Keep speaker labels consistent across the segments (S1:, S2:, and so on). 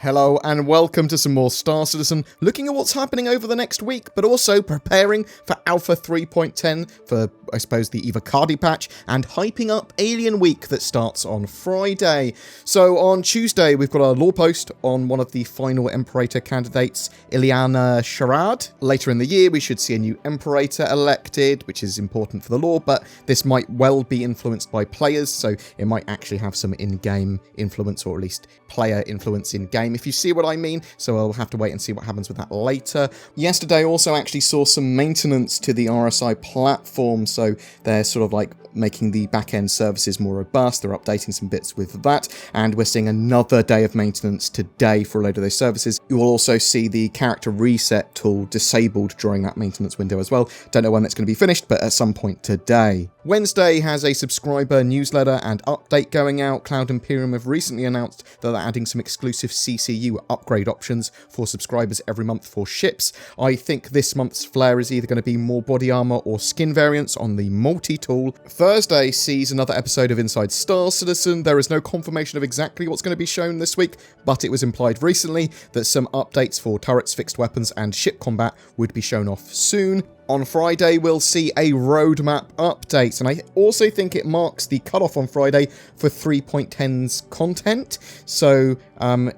S1: Hello and welcome to some more Star Citizen, looking at what's happening over the next week, but also preparing for Alpha 3.10 for, I suppose, the evocati patch, and hyping up Alien Week that starts on Friday. So on Tuesday, we've got a lore post on one of the final Imperator candidates, Ileana Sharad. Later in the year, we should see a new Imperator elected, which is important for the lore, but this might well be influenced by players, so it might actually have some in-game influence, or at least player influence in-game, if you see what I mean, so I'll have to wait and see what happens with that later. Yesterday also actually saw some maintenance to the RSI platform, so they're sort of like making the back-end services more robust, they're updating some bits with that, and we're seeing another day of maintenance today for a load of those services. You will also see the character reset tool disabled during that maintenance window as well. Don't know when that's going to be finished, but at some point today. Wednesday has a subscriber newsletter and update going out. Cloud Imperium have recently announced that they're adding some exclusive CCU upgrade options for subscribers every month for ships. I think this month's flare is either going to be more body armor or skin variants on the multi-tool. Thursday sees another episode of Inside Star Citizen. There is no confirmation of exactly what's going to be shown this week, but it was implied recently that some updates for turrets, fixed weapons, and ship combat would be shown off soon. On Friday, we'll see a roadmap update, and I also think it marks the cutoff on Friday for 3.10's content. So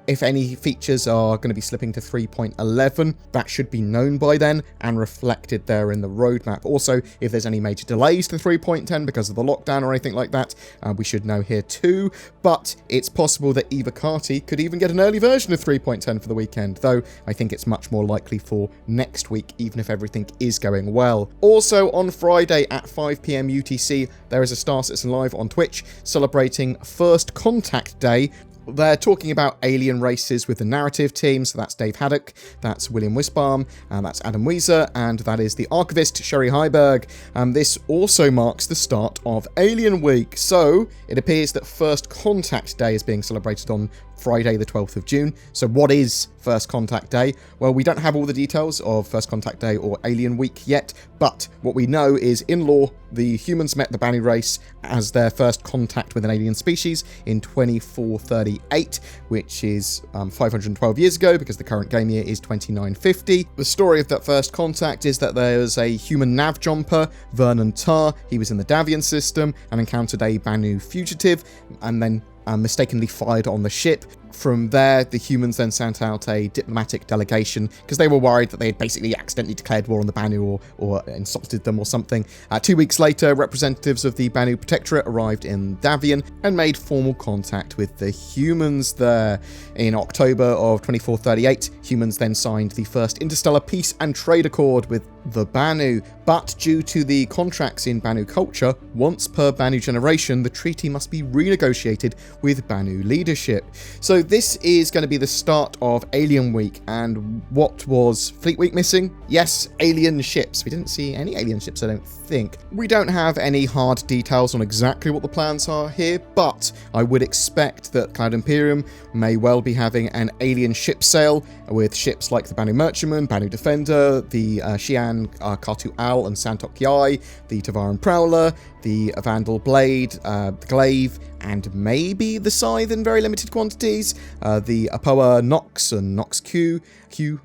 S1: if any features are going to be slipping to 3.11, that should be known by then and reflected there in the roadmap. Also, if there's any major delays to 3.10 because of the lockdown or anything like that, we should know here too. But it's possible that evocati could even get an early version of 3.10 for the weekend, though I think it's much more likely for next week, even if everything is going well. Also on Friday at 5 PM UTC, there is a Star Citizen Live on Twitch celebrating First Contact Day. They're talking about alien races with the narrative team, so that's Dave Haddock, that's William Wisbaum, and that's Adam Weezer, and that is the archivist Sherry Heiberg. This also marks the start of Alien Week, so it appears that First Contact Day is being celebrated on Friday the 12th of June. So what is First Contact Day? Well, we don't have all the details of First Contact Day or Alien Week yet, but what we know is in lore, the humans met the Banu race as their first contact with an alien species in 2438, which is 512 years ago, because the current game year is 2950. The story of that first contact is that there was a human nav jumper, Vernon Tarr. He was in the Davian system and encountered a Banu fugitive, and then mistakenly fired on the ship. From there, the humans then sent out a diplomatic delegation because they were worried that they had basically accidentally declared war on the Banu or insulted them or something. 2 weeks later, representatives of the Banu Protectorate arrived in Davian and made formal contact with the humans there. In October of 2438, humans then signed the first interstellar peace and trade accord with the Banu, but due to the contracts in Banu culture, once per Banu generation, the treaty must be renegotiated with Banu leadership. So this is going to be the start of Alien Week, and what was Fleet Week missing? Yes, alien ships. We didn't see any alien ships, I don't think. We don't have any hard details on exactly what the plans are here, but I would expect that Cloud Imperium may well be having an alien ship sale with ships like the Banu Merchantman, Banu Defender, the xi'an Kartu Al and Santok Yai, the Tavaran Prowler, the Vandal Blade, the Glaive, and maybe the Scythe in very limited quantities, the Apoa Nox and Nox Q,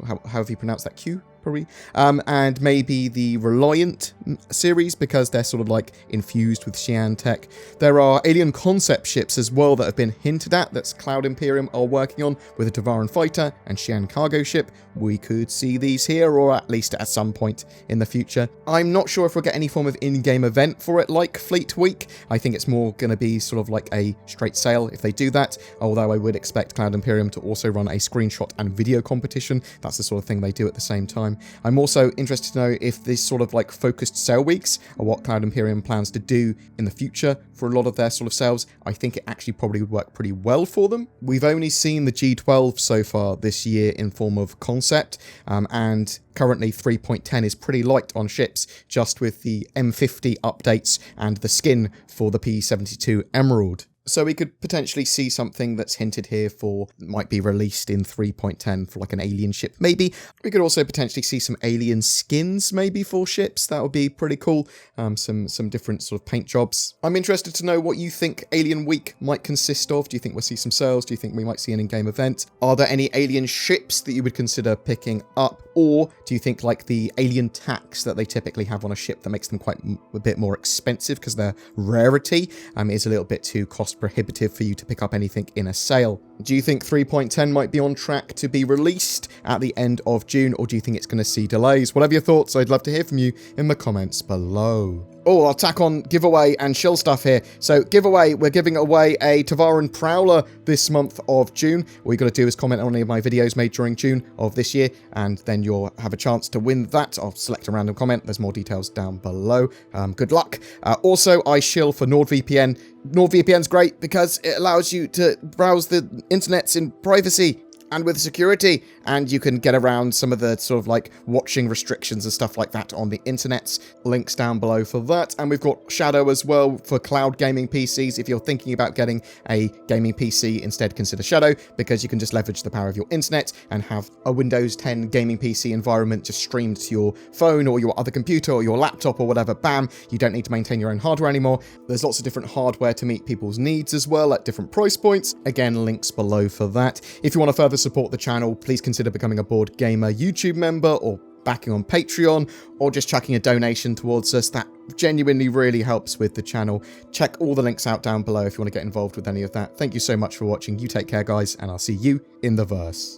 S1: however you pronounce that, Q? And maybe the Reliant series, because they're sort of like infused with xi'an tech. There are alien concept ships as well that have been hinted at, that's Cloud Imperium are working on, with a Tavaran fighter and xi'an cargo ship. We could see these here, or at least at some point in the future. I'm not sure if we'll get any form of in-game event for it like Fleet Week. I think it's more going to be sort of like a straight sale if they do that, although I would expect Cloud Imperium to also run a screenshot and video competition. That's the sort of thing they do at the same time. I'm also interested to know if these sort of like focused sale weeks are what Cloud Imperium plans to do in the future for a lot of their sort of sales. I think it actually probably would work pretty well for them. We've only seen the G12 so far this year in form of concept, and currently 3.10 is pretty light on ships, just with the M50 updates and the skin for the P72 Emerald. So we could potentially see something that's hinted here for, might be released in 3.10 for like an alien ship, maybe. We could also potentially see some alien skins, maybe, for ships. That would be pretty cool. Some different sort of paint jobs. I'm interested to know what you think Alien Week might consist of. Do you think we'll see some sales? Do you think we might see an in-game event? Are there any alien ships that you would consider picking up? Or do you think like the alien tax that they typically have on a ship that makes them quite a bit more expensive because their rarity is a little bit too cost prohibitive for you to pick up anything in a sale? Do you think 3.10 might be on track to be released at the end of June, or do you think it's going to see delays? Whatever your thoughts, I'd love to hear from you in the comments below. Oh, I'll tack on giveaway and shill stuff here. So giveaway, we're giving away a Tavaran Prowler this month of June. All you got to do is comment on any of my videos made during June of this year, and then you'll have a chance to win that. I'll select a random comment. There's more details down below. Good luck. Also, I shill for NordVPN. NordVPN's great because it allows you to browse the internets in privacy and with security, and you can get around some of the sort of like watching restrictions and stuff like that on the internets. Links down below for that. And we've got Shadow as well for cloud gaming PCs. If you're thinking about getting a gaming PC, instead consider Shadow, because you can just leverage the power of your internet and have a Windows 10 gaming PC environment just streamed to your phone or your other computer or your laptop or whatever. Bam, you don't need to maintain your own hardware anymore. There's lots of different hardware to meet people's needs as well at different price points. Again, links below for that. If you want to further support the channel, please consider becoming a BoredGamer YouTube member, or backing on Patreon, or just chucking a donation towards us. That genuinely really helps with the channel. Check all the links out down below if you want to get involved with any of that. Thank you so much for watching. You take care, guys, and I'll see you in the verse.